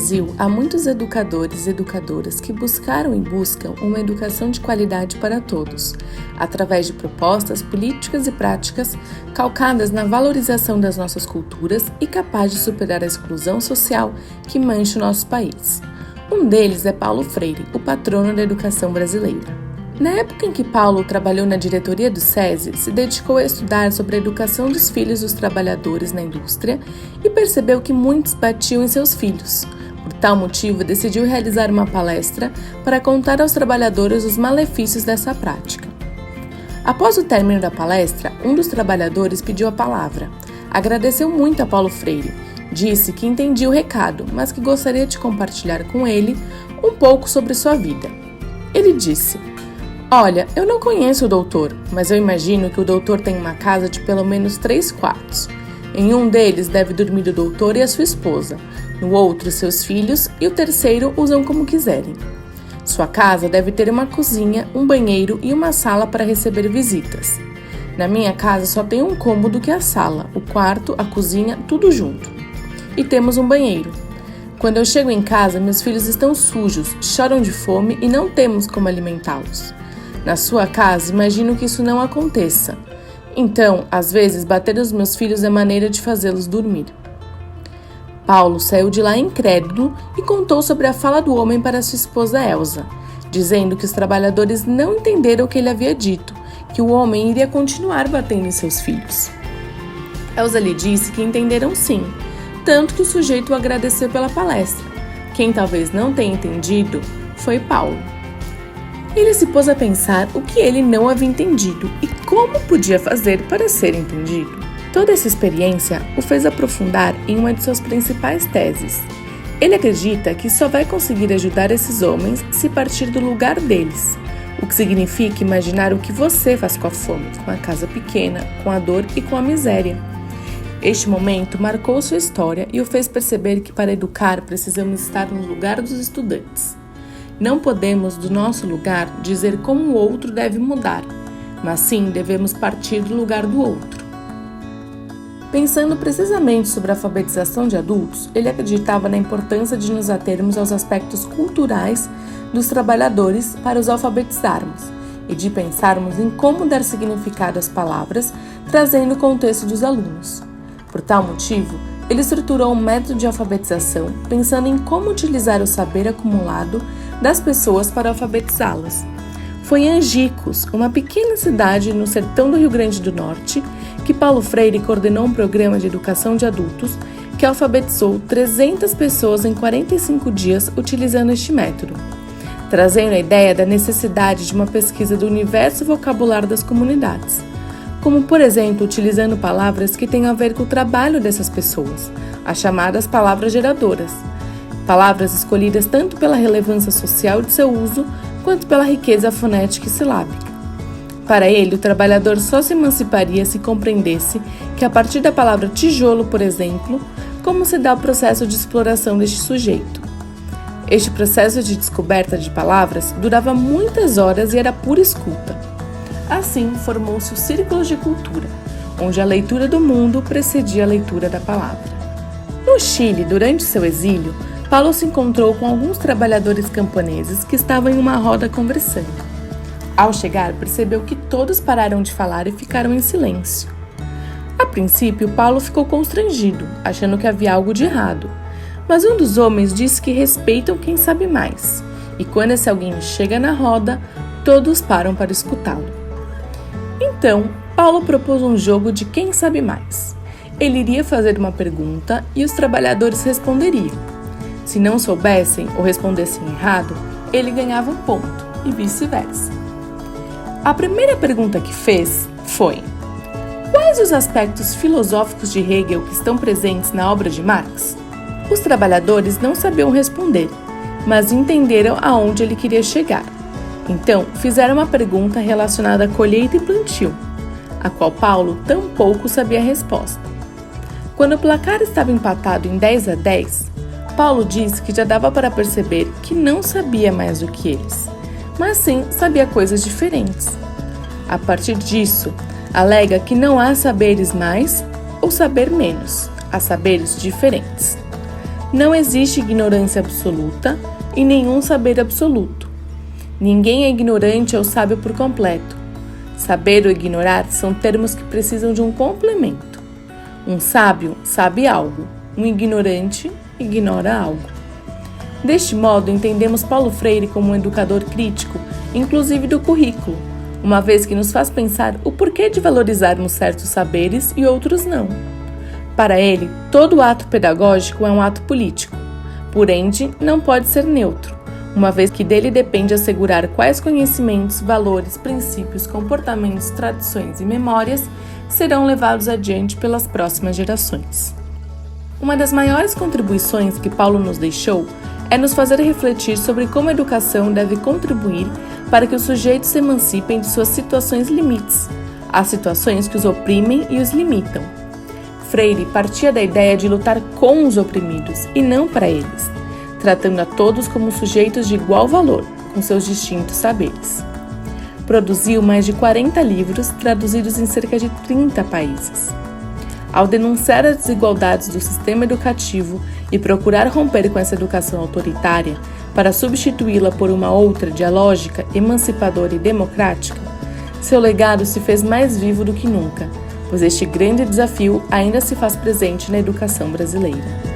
Brasil, há muitos educadores e educadoras que buscaram e buscam uma educação de qualidade para todos, através de propostas políticas e práticas calcadas na valorização das nossas culturas e capazes de superar a exclusão social que mancha o nosso país. Um deles é Paulo Freire, o patrono da educação brasileira. Na época em que Paulo trabalhou na diretoria do SESI, se dedicou a estudar sobre a educação dos filhos dos trabalhadores na indústria e percebeu que muitos batiam em seus filhos. Por tal motivo, decidiu realizar uma palestra para contar aos trabalhadores os malefícios dessa prática. Após o término da palestra, um dos trabalhadores pediu a palavra. Agradeceu muito a Paulo Freire. Disse que entendia o recado, mas que gostaria de compartilhar com ele um pouco sobre sua vida. Ele disse: "Olha, eu não conheço o doutor, mas eu imagino que o doutor tem uma casa de pelo menos 3 quartos. Em um deles deve dormir o doutor e a sua esposa, no outro seus filhos e o terceiro usam como quiserem. Sua casa deve ter uma cozinha, um banheiro e uma sala para receber visitas. Na minha casa só tem um cômodo que é a sala, o quarto, a cozinha, tudo junto. E temos um banheiro. Quando eu chego em casa, meus filhos estão sujos, choram de fome e não temos como alimentá-los. Na sua casa, imagino que isso não aconteça. Então, às vezes, bater nos meus filhos é maneira de fazê-los dormir." Paulo saiu de lá incrédulo e contou sobre a fala do homem para sua esposa Elsa, dizendo que os trabalhadores não entenderam o que ele havia dito, que o homem iria continuar batendo em seus filhos. Elsa lhe disse que entenderam sim, tanto que o sujeito o agradeceu pela palestra. Quem talvez não tenha entendido foi Paulo. Ele se pôs a pensar o que ele não havia entendido e como podia fazer para ser entendido. Toda essa experiência o fez aprofundar em uma de suas principais teses. Ele acredita que só vai conseguir ajudar esses homens se partir do lugar deles, o que significa imaginar o que você faz com a fome, com a casa pequena, com a dor e com a miséria. Este momento marcou sua história e o fez perceber que para educar precisamos estar no lugar dos estudantes. Não podemos, do nosso lugar, dizer como o outro deve mudar, mas sim devemos partir do lugar do outro. Pensando precisamente sobre a alfabetização de adultos, ele acreditava na importância de nos atermos aos aspectos culturais dos trabalhadores para os alfabetizarmos e de pensarmos em como dar significado às palavras, trazendo o contexto dos alunos. Por tal motivo, ele estruturou um método de alfabetização pensando em como utilizar o saber acumulado das pessoas para alfabetizá-las. Foi em Angicos, uma pequena cidade no sertão do Rio Grande do Norte, que Paulo Freire coordenou um programa de educação de adultos que alfabetizou 300 pessoas em 45 dias utilizando este método, trazendo a ideia da necessidade de uma pesquisa do universo vocabulário das comunidades, como, por exemplo, utilizando palavras que têm a ver com o trabalho dessas pessoas, as chamadas palavras geradoras. Palavras escolhidas tanto pela relevância social de seu uso, quanto pela riqueza fonética e silábica. Para ele, o trabalhador só se emanciparia se compreendesse que, a partir da palavra tijolo, por exemplo, como se dá o processo de exploração deste sujeito. Este processo de descoberta de palavras durava muitas horas e era pura escuta. Assim, formou-se o Círculo de Cultura, onde a leitura do mundo precedia a leitura da palavra. No Chile, durante seu exílio, Paulo se encontrou com alguns trabalhadores camponeses que estavam em uma roda conversando. Ao chegar, percebeu que todos pararam de falar e ficaram em silêncio. A princípio, Paulo ficou constrangido, achando que havia algo de errado. Mas um dos homens disse que respeitam quem sabe mais, e quando esse alguém chega na roda, todos param para escutá-lo. Então, Paulo propôs um jogo de quem sabe mais. Ele iria fazer uma pergunta e os trabalhadores responderiam. Se não soubessem ou respondessem errado, ele ganhava um ponto, e vice-versa. A primeira pergunta que fez foi: quais os aspectos filosóficos de Hegel que estão presentes na obra de Marx? Os trabalhadores não sabiam responder, mas entenderam aonde ele queria chegar. Então, fizeram uma pergunta relacionada à colheita e plantio, a qual Paulo tampouco sabia a resposta. Quando o placar estava empatado em 10-10, Paulo disse que já dava para perceber que não sabia mais do que eles, mas sim sabia coisas diferentes. A partir disso, alega que não há saberes mais ou saber menos, há saberes diferentes. Não existe ignorância absoluta e nenhum saber absoluto. Ninguém é ignorante ou sábio por completo. Saber ou ignorar são termos que precisam de um complemento. Um sábio sabe algo, um ignorante ignora algo. Deste modo, entendemos Paulo Freire como um educador crítico, inclusive do currículo, uma vez que nos faz pensar o porquê de valorizarmos certos saberes e outros não. Para ele, todo ato pedagógico é um ato político. Por ende, não pode ser neutro, uma vez que dele depende assegurar quais conhecimentos, valores, princípios, comportamentos, tradições e memórias serão levados adiante pelas próximas gerações. Uma das maiores contribuições que Paulo nos deixou é nos fazer refletir sobre como a educação deve contribuir para que os sujeitos se emancipem de suas situações limites, as situações que os oprimem e os limitam. Freire partia da ideia de lutar com os oprimidos e não para eles, tratando a todos como sujeitos de igual valor, com seus distintos saberes. Produziu mais de 40 livros traduzidos em cerca de 30 países. Ao denunciar as desigualdades do sistema educativo e procurar romper com essa educação autoritária para substituí-la por uma outra dialógica, emancipadora e democrática, seu legado se fez mais vivo do que nunca, pois este grande desafio ainda se faz presente na educação brasileira.